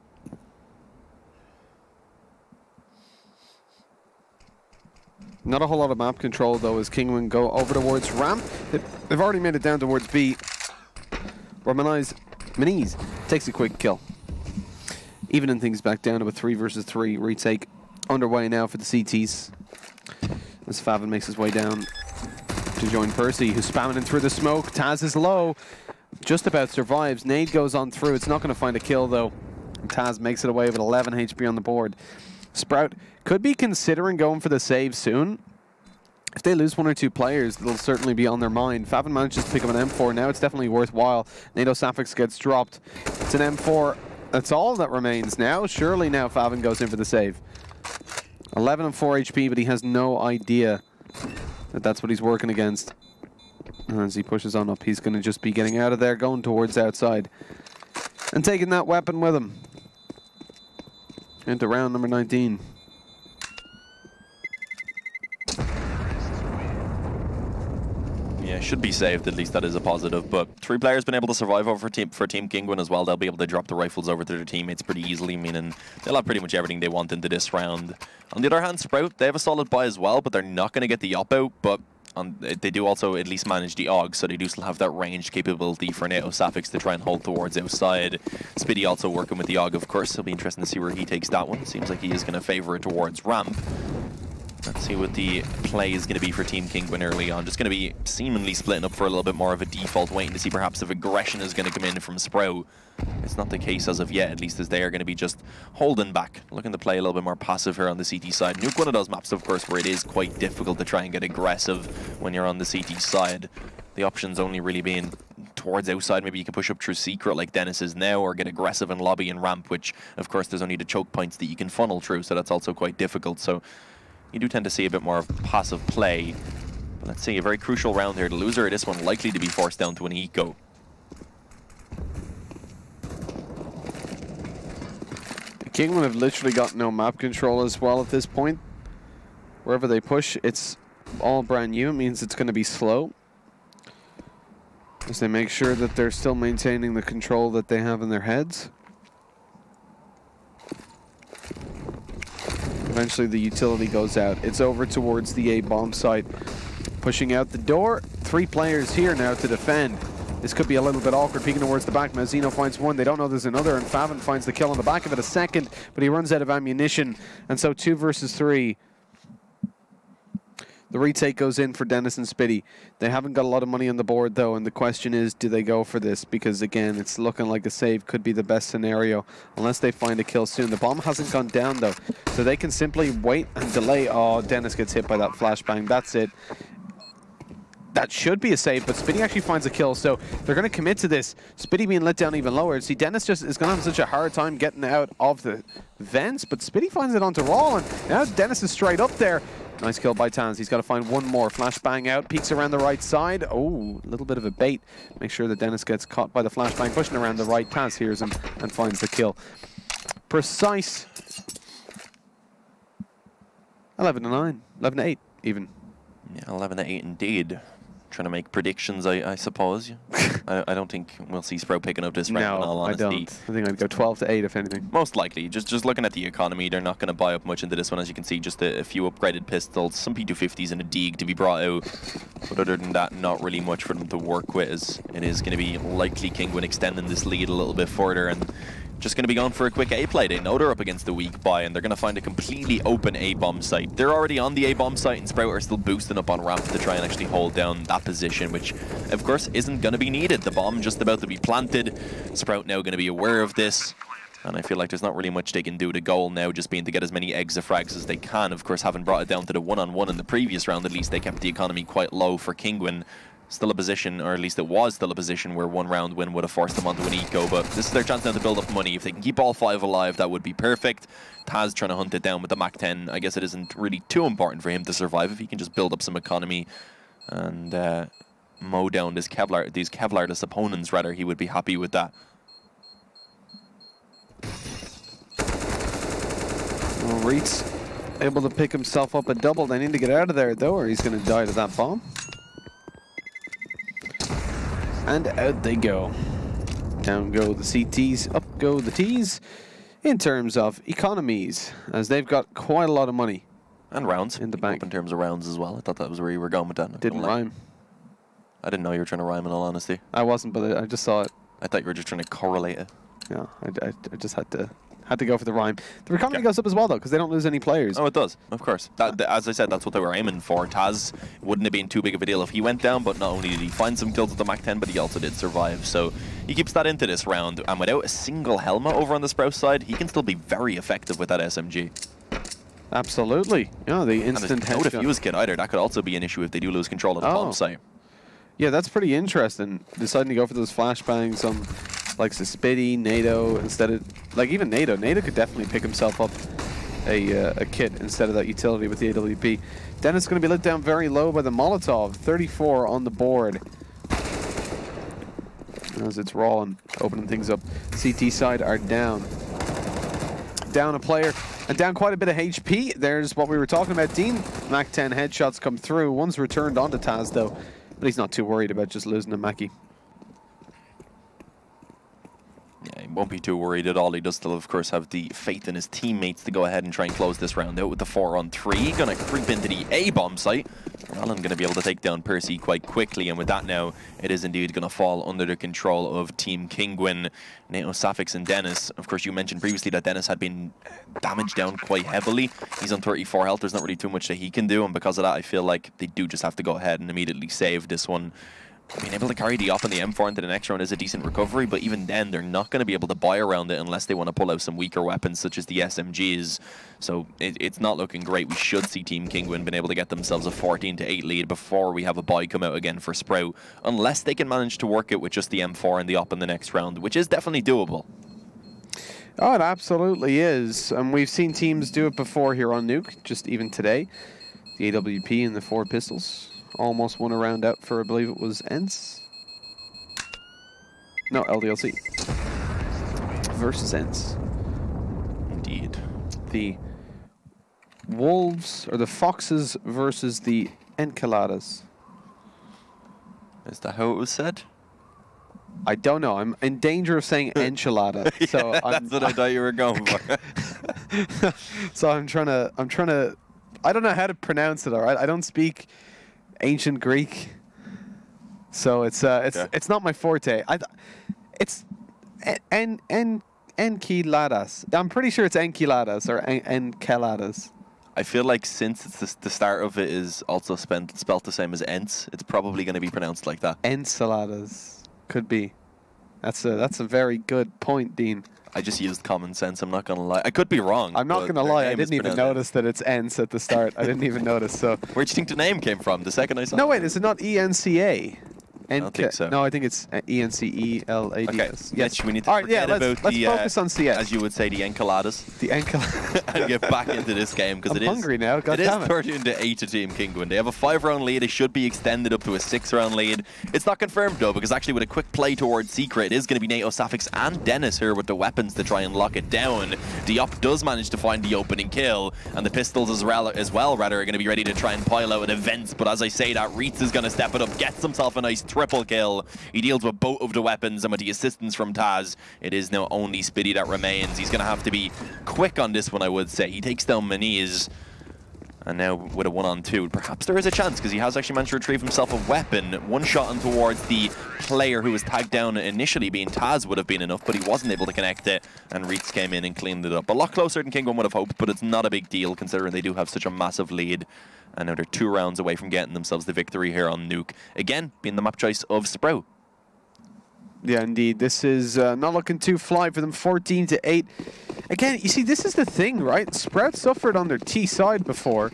Not a whole lot of map control, though, as Kinguin go over towards ramp. They've already made it down towards B. Where Maniz takes a quick kill. Evening things back down to a 3 versus 3 retake underway now for the CTs. As Favin makes his way down to join Percy, who's spamming in through the smoke. Taz is low. Just about survives. Nade goes on through. It's not going to find a kill, though. And Taz makes it away with 11 HP on the board. Sprout could be considering going for the save soon. If they lose 1 or 2 players, they'll certainly be on their mind. Favin manages to pick up an M4. Now it's definitely worthwhile. NATO Sapphics gets dropped. It's an M4. That's all that remains now. Surely now Favin goes in for the save. 11 and 4 HP, but he has no idea that that's what he's working against. And as he pushes on up, he's going to just be getting out of there, going towards outside. And taking that weapon with him. Into round number 19.
Yeah, should be saved, at least that is a positive. But 3 players been able to survive over for Team Kinguin as well. They'll be able to drop the rifles over to their teammates pretty easily, meaning they'll have pretty much everything they want into this round. On the other hand, Sprout, they have a solid buy as well, but they're not going to get the op out. But they do also at least manage the AUG, so they do still have that range capability for NATO Sapphics to try and hold towards outside. Spitty also working with the AUG, of course. It'll be interesting to see where he takes that one. Seems like he is going to favor it towards ramp. Let's see what the play is going to be for Team Kinguin early on. Just going to be seemingly splitting up for a little bit more of a default, waiting to see perhaps if aggression is going to come in from Sprout. It's not the case as of yet, at least, as they are going to be just holding back, looking to play a little bit more passive here on the CT side. Nuke, one of those maps, of course, where it is quite difficult to try and get aggressive when you're on the CT side. The options only really being towards outside. Maybe you can push up through secret like Dennis is now, or get aggressive in lobby and ramp, which, of course, there's only the choke points that you can funnel through, so that's also quite difficult. So you do tend to see a bit more of passive play. But let's see, a very crucial round here. The loser of this one likely to be forced down to an eco.
Kinguin have literally got no map control as well at this point. Wherever they push, it's all brand new. It means it's going to be slow, as they make sure that they're still maintaining the control that they have in their heads. Eventually the utility goes out. It's over towards the A bomb site. Pushing out the door. 3 players here now to defend. This could be a little bit awkward, peeking towards the back. Mazzino finds one. They don't know there's another, and Favin finds the kill on the back of it a second, but he runs out of ammunition. And so 2 versus 3. The retake goes in for Dennis and Spitty. They haven't got a lot of money on the board, though, and the question is, do they go for this? Because, again, it's looking like a save could be the best scenario, unless they find a kill soon. The bomb hasn't gone down, though, so they can simply wait and delay. Oh, Dennis gets hit by that flashbang. That's it. That should be a save, but Spitty actually finds a kill, so they're going to commit to this. Spitty being let down even lower. See, Dennis just is going to have such a hard time getting out of the vents, but Spitty finds it onto Ro1. Now Dennis is straight up there. Nice kill by Tans. He's got to find one more. Flashbang out, peeks around the right side. Oh, a little bit of a bait. Make sure that Dennis gets caught by the flashbang, pushing around the right. Taz hears him and finds the kill. Precise. 11-9, 11-8 even.
Yeah, 11-8 indeed. Trying to make predictions, I suppose. I don't think we'll see Sprout picking up this round, in all honesty.
I don't. I think I'd go 12-8 if anything.
Most likely. Just looking at the economy, they're not going to buy up much into this one. As you can see, just a few upgraded pistols, some P250s and a Deeg to be brought out. But other than that, not really much for them to work with, as it is going to be likely Kinguin extending this lead a little bit further, and just going to be going for a quick A play. They know they're up against the weak buy, and they're going to find a completely open A-bomb site. They're already on the A-bomb site, and Sprout are still boosting up on ramp to try and actually hold down that position, which, of course, isn't going to be needed. The bomb just about to be planted. Sprout now going to be aware of this, and I feel like there's not really much they can do. The goal now just being to get as many eggs of frags as they can. Of course, having brought it down to the one-on-one in the previous round, at least they kept the economy quite low for Kinguin. Still a position, or at least it was still a position, where 1 round win would have forced them onto an eco, but this is their chance now to build up money. If they can keep all 5 alive, that would be perfect. Taz trying to hunt it down with the Mach 10. I guess it isn't really too important for him to survive. If he can just build up some economy and mow down these Kevlar-less opponents, rather, he would be happy with that.
Well, Reitz able to pick himself up a double. They need to get out of there, though, or he's going to die to that bomb. And out they go. Down go the CTs, up go the Ts in terms of economies, as they've got quite a lot of money
And rounds.
in the bank.
In terms of rounds as well. I thought that was where you were going with that.
Didn't rhyme.
I didn't know you were trying to rhyme, in all honesty.
I wasn't, but I just saw it.
I thought you were just trying to correlate it.
Yeah, I just had to go for the rhyme. The economy goes up as well, though, because they don't lose any players.
Oh, it does, of course. As I said, that's what they were aiming for. Taz wouldn't have been too big of a deal if he went down, but not only did he find some kills with the Mach 10, but he also did survive. So he keeps that into this round, and without a single helmet over on the Sprout side, he can still be very effective with that SMG.
Absolutely. Yeah, the instant
headshot. No defuse
headshot.
kit either. That could also be an issue if they do lose control of the bomb site.
Yeah, that's pretty interesting. Deciding to go for those flashbangs on like Spitty, NATO, instead of like even NATO. NATO could definitely pick himself up a kit instead of that utility with the AWP. Dennis going to be let down very low by the Molotov. 34 on the board. As it's Ro1 opening things up. CT side are down. Down a player and down quite a bit of HP. There's what we were talking about, Dean. Mach 10 headshots come through. One's returned onto Taz though, but he's not too worried about just losing to Mackie.
Yeah, he won't be too worried at all. He does still, of course, have the faith in his teammates to go ahead and try and close this round out with the 4-on-3. Gonna creep into the A-bomb site. Ro1 gonna be able to take down Percy quite quickly, and with that now, it is indeed gonna fall under the control of Team Kinguin. NATO, Safix, and Dennis. Of course, you mentioned previously that Dennis had been damaged down quite heavily. He's on 34 health. There's not really too much that he can do, and because of that, I feel like they do just have to go ahead and immediately save this one. Being able to carry the op and the M4 into the next round is a decent recovery, but even then, they're not going to be able to buy around it unless they want to pull out some weaker weapons, such as the SMGs. So it's not looking great. We should see Team Kinguin been able to get themselves a 14-8 lead before we have a buy come out again for Sprout, unless they can manage to work it with just the M4 and the op in the next round, which is definitely doable.
Oh, it absolutely is. And we've seen teams do it before here on Nuke, just even today. The AWP and the 4 pistols. Almost won a round out for, I believe it was ENCE. No, LDLC. Versus ENCE.
Indeed.
The Wolves, or the Foxes versus the Encaladas.
Is that how it was said?
I don't know. I'm in danger of saying enchilada.
Yeah,
So
that's what I thought you were going for.
So I'm trying to. I don't know how to pronounce it. All right, I don't speak ancient Greek, so it's not my forte. It's enchiladas. I'm pretty sure it's enchiladas or encaladas.
I feel like since it's the start of it is also spelt the same as ENCE, it's probably going to be pronounced like that.
Enchiladas could be. That's a very good point, Dean.
I just used common sense. I'm not going to lie. I could be wrong.
I'm not going to lie. I didn't even notice that it's ENCE at the start. I didn't even notice. So
where'd you think the name came from? The second I saw it?
No, wait. Is it not ENCA?
I don't think so.
No, I think it's ENCELADS.
Okay,
yes.
Mitch, we need to
All right,
forget about
let's focus on CS.
as you would say, the encaladas.
The encaladas.
And get back into this game because
I'm hungry now. God damn it.
13-8 to Team Kinguin. They have a 5-round lead. It should be extended up to a 6-round lead. It's not confirmed though, because actually with a quick play towards Secret, it is going to be NATO, Safix, and Dennis here with the weapons to try and lock it down. The op does manage to find the opening kill, and the pistols as well are going to be ready to try and pile out at events. But as I say that, Reitz is going to step it up, gets himself a nice triple kill. He deals with both of the weapons, and with the assistance from Taz, it is now only Spitty that remains. He's going to have to be quick on this one, I would say. He takes down Maniz, and now with a 1-on-2, perhaps there is a chance, because he has actually managed to retrieve himself a weapon. One shot in towards the player who was tagged down initially, being Taz, would have been enough, but he wasn't able to connect it, and Reitz came in and cleaned it up. A lot closer than Kinguin would have hoped, but it's not a big deal, considering they do have such a massive lead. And now they're 2 rounds away from getting themselves the victory here on Nuke. Again, being the map choice of Sprout.
Yeah, indeed. This is not looking too fly for them. 14-8. Again, you see, this is the thing, right? Sprout suffered on their T side before,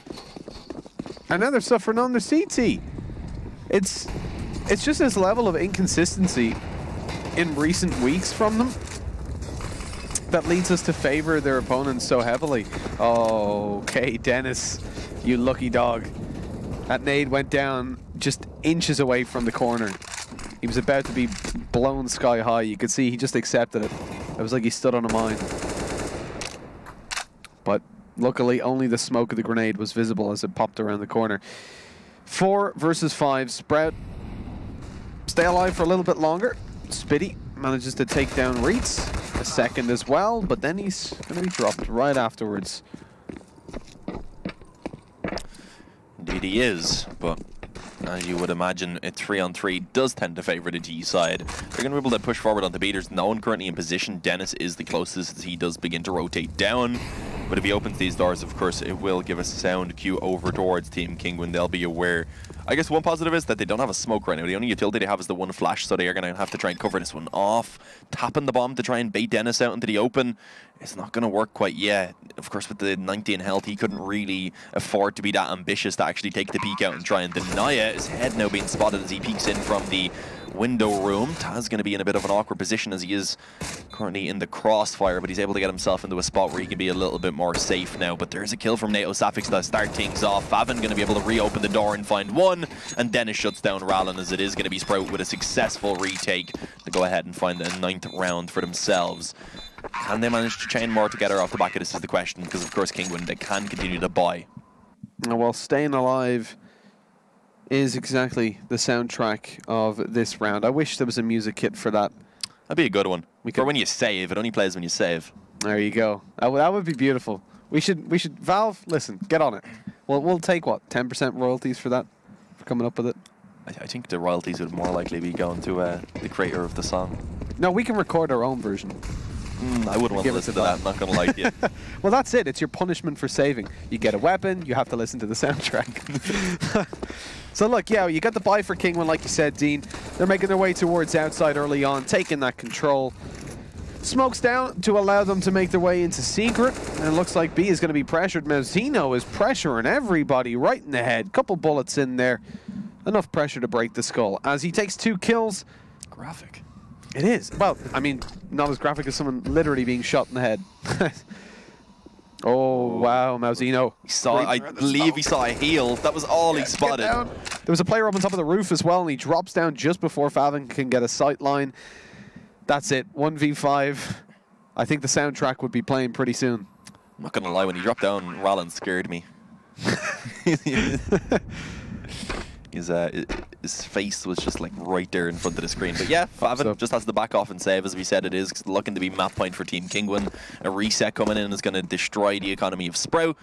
and now they're suffering on their CT. It's just this level of inconsistency in recent weeks from them that leads us to favor their opponents so heavily. Oh, okay, Dennis, you lucky dog. That nade went down just inches away from the corner. He was about to be blown sky high. You could see he just accepted it. It was like he stood on a mine. But luckily, only the smoke of the grenade was visible as it popped around the corner. 4 versus 5. Sprout stay alive for a little bit longer. Spitty manages to take down Reitz. A second as well, but then he's going to be dropped right afterwards.
Indeed he is, but as you would imagine, a 3-on-3 does tend to favour the G side. They're going to be able to push forward on the beaters. No one currently in position. Dennis is the closest as he does begin to rotate down. But if he opens these doors, of course, it will give a sound cue over towards Team Kinguin. They'll be aware. I guess one positive is that they don't have a smoke right now. The only utility they have is the one flash, so they are going to have to try and cover this one off. Tapping the bomb to try and bait Dennis out into the open. It's not going to work quite yet. Of course, with the 90 in health, he couldn't really afford to be that ambitious to actually take the peek out and try and deny it. His head now being spotted as he peeks in from the window room. Taz going to be in a bit of an awkward position as he is currently in the crossfire, but he's able to get himself into a spot where he can be a little bit more safe now. But there's a kill from NATO Safix to start things off. Favin going to be able to reopen the door and find one, and Dennis shuts down Ro1 as it is going to be Sprout with a successful retake to go ahead and find a 9th round for themselves. Can they manage to chain more together off the back of this is the question, because of course Kinguin, they can continue to buy.
Well, staying alive is exactly the soundtrack of this round. I wish there was a music kit for that.
That'd be a good one. For when you save, it only plays when you save.
There you go. That would be beautiful. We should Valve, listen, get on it. We'll take what, 10% royalties for that, for coming up with it.
I think the royalties would more likely be going to the creator of the song. No,
we can record our own version.
I wouldn't want to listen to that, I'm not going to like it.
Well, that's it. It's your punishment for saving. You get a weapon, you have to listen to the soundtrack. So look, yeah, you got the buy for Kinguin, like you said, Dean. They're making their way towards outside early on, taking that control. Smokes down to allow them to make their way into secret. And it looks like B is going to be pressured. Mazzino is pressuring everybody right in the head. Couple bullets in there. Enough pressure to break the skull. As he takes 2 kills.
Graphic.
It is. Well, I mean, not as graphic as someone literally being shot in the head. Oh, wow, Mazzino.
I believe he saw a heel. That was all he spotted.
There was a player up on top of the roof as well, and he drops down just before Favin can get a sight line. That's it. 1v5. I think the soundtrack would be playing pretty soon.
I'm not going to lie, when he dropped down, Ro1 scared me. His face was just like right there in front of the screen. But yeah, Favin just has to back off and save. As we said, it is looking to be map point for Team Kinguin. A reset coming in is going to destroy the economy of Sprout.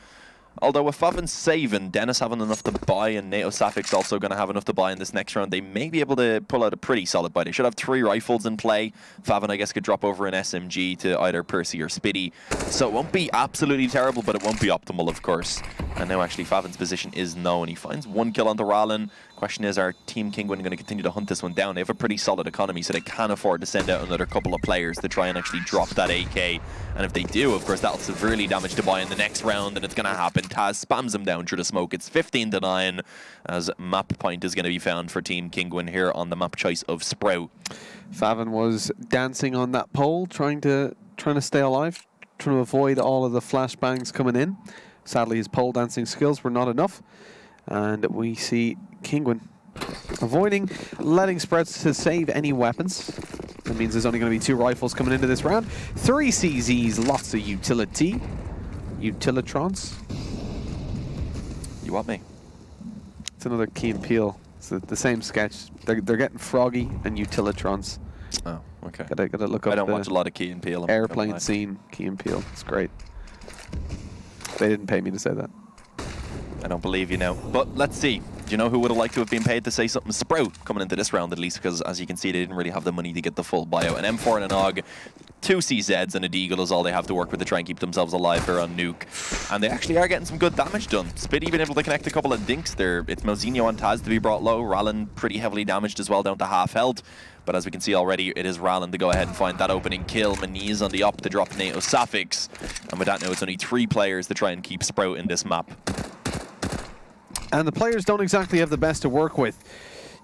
Although with Favin saving, Dennis having enough to buy, and NATO Safix also going to have enough to buy in this next round, they may be able to pull out a pretty solid buy. They should have 3 rifles in play. Favin, I guess, could drop over an SMG to either Percy or Spitty. So it won't be absolutely terrible, but it won't be optimal, of course. And now, actually, Favin's position is known. He finds 1 kill onto Ro1. Question is, are Team Kinguin going to continue to hunt this one down? They have a pretty solid economy, so they can afford to send out another couple of players to try and actually drop that AK. And if they do, of course, that'll severely damage the buy in the next round, and it's going to happen. Taz spams him down through the smoke. It's 15-9, as map point is going to be found for Team Kinguin here on the map choice of Sprout.
Favin was dancing on that pole, trying to stay alive, trying to avoid all of the flashbangs coming in. Sadly, his pole dancing skills were not enough, and we see Kinguin avoiding letting Sprouts to save any weapons. That means there's only going to be 2 rifles coming into this round. 3 CZs, lots of utility. Utilitrons.
You want me?
It's another Key and Peele. It's the same sketch. They're getting Froggy and Utilitrons.
Oh, okay.
Gotta look up.
I don't watch a lot of Key and Peele.
Airplane scene, Key and Peele. It's great. They didn't pay me to say that.
I don't believe you now. But let's see. Do you know who would have liked to have been paid to say something? Sprout coming into this round, at least, because as you can see, they didn't really have the money to get the full buyout. An M4 and an AUG, 2 CZs and a Deagle is all they have to work with to try and keep themselves alive here on Nuke. And they actually are getting some good damage done. Spitty been able to connect a couple of dinks there. It's Mazzino on Taz to be brought low. Ro1 pretty heavily damaged as well, down to half health. But as we can see already, it is Ro1 to go ahead and find that opening kill. Maniz on the up to drop NATO Safix. And with that now, it's only 3 players to try and keep Sprout in this map.
And the players don't exactly have the best to work with.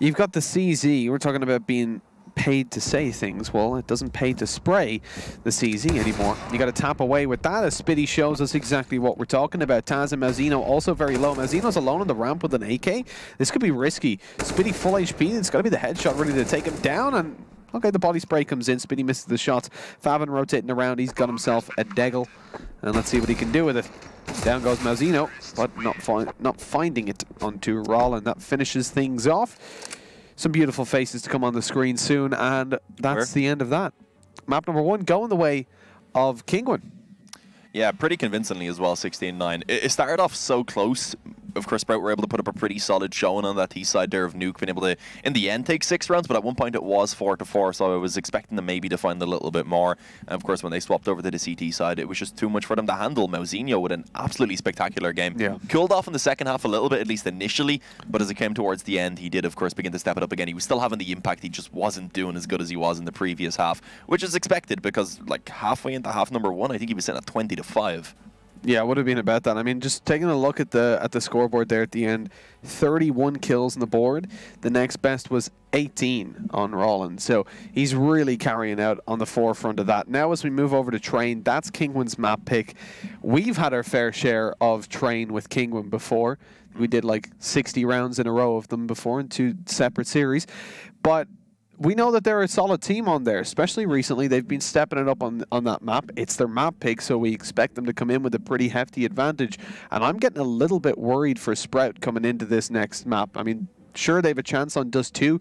You've got the CZ. We're talking about being paid to say things. Well, it doesn't pay to spray the CZ anymore. You got to tap away with that, as Spitty shows us exactly what we're talking about. Taz and Mazzino also very low. Mazzino's alone on the ramp with an AK. This could be risky. Spitty full HP. It's got to be the headshot ready to take him down. And okay, the body spray comes in. Spitty misses the shots. Favin rotating around. He's got himself a Deagle. And let's see what he can do with it. Down goes Mazzino, but not finding it onto Ro1. That finishes things off. Some beautiful faces to come on the screen soon, and that's the end of that. Map number 1 going the way of Kinguin.
Yeah, pretty convincingly as well, 16-9. It started off so close, of course, Sprout were able to put up a pretty solid showing on that T side there of Nuke, being able to, in the end, take 6 rounds, but at one point it was 4-4, so I was expecting them maybe to find a little bit more. And of course, when they swapped over to the CT side, it was just too much for them to handle. Mousinho with an absolutely spectacular game.
Yeah.
Cooled off in the second half a little bit, at least initially, but as it came towards the end, he did, of course, begin to step it up again. He was still having the impact, he just wasn't doing as good as he was in the previous half, which is expected because, like, halfway into half number 1, I think he was sitting at 20-5.
Yeah, it would have been about that. I mean, just taking a look at the scoreboard there at the end, 31 kills on the board. The next best was 18 on Ro1. So he's really carrying out on the forefront of that. Now as we move over to Train, that's Kinguin's map pick. We've had our fair share of Train with Kinguin before. We did like 60 rounds in a row of them before in 2 separate series. But we know that they're a solid team on there, especially recently. They've been stepping it up on that map. It's their map pick, so we expect them to come in with a pretty hefty advantage. And I'm getting a little bit worried for Sprout coming into this next map. I mean, sure, they have a chance on Dust 2,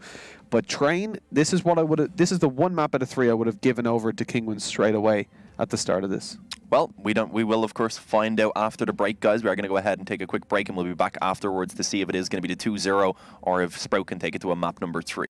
but Train, this is what I would have. This is the one map out of 3 I would have given over to Kinguin straight away at the start of this.
Well, we will, of course, find out after the break, guys. We are going to go ahead and take a quick break, and we'll be back afterwards to see if it is going to be the 2-0 or if Sprout can take it to a map number 3.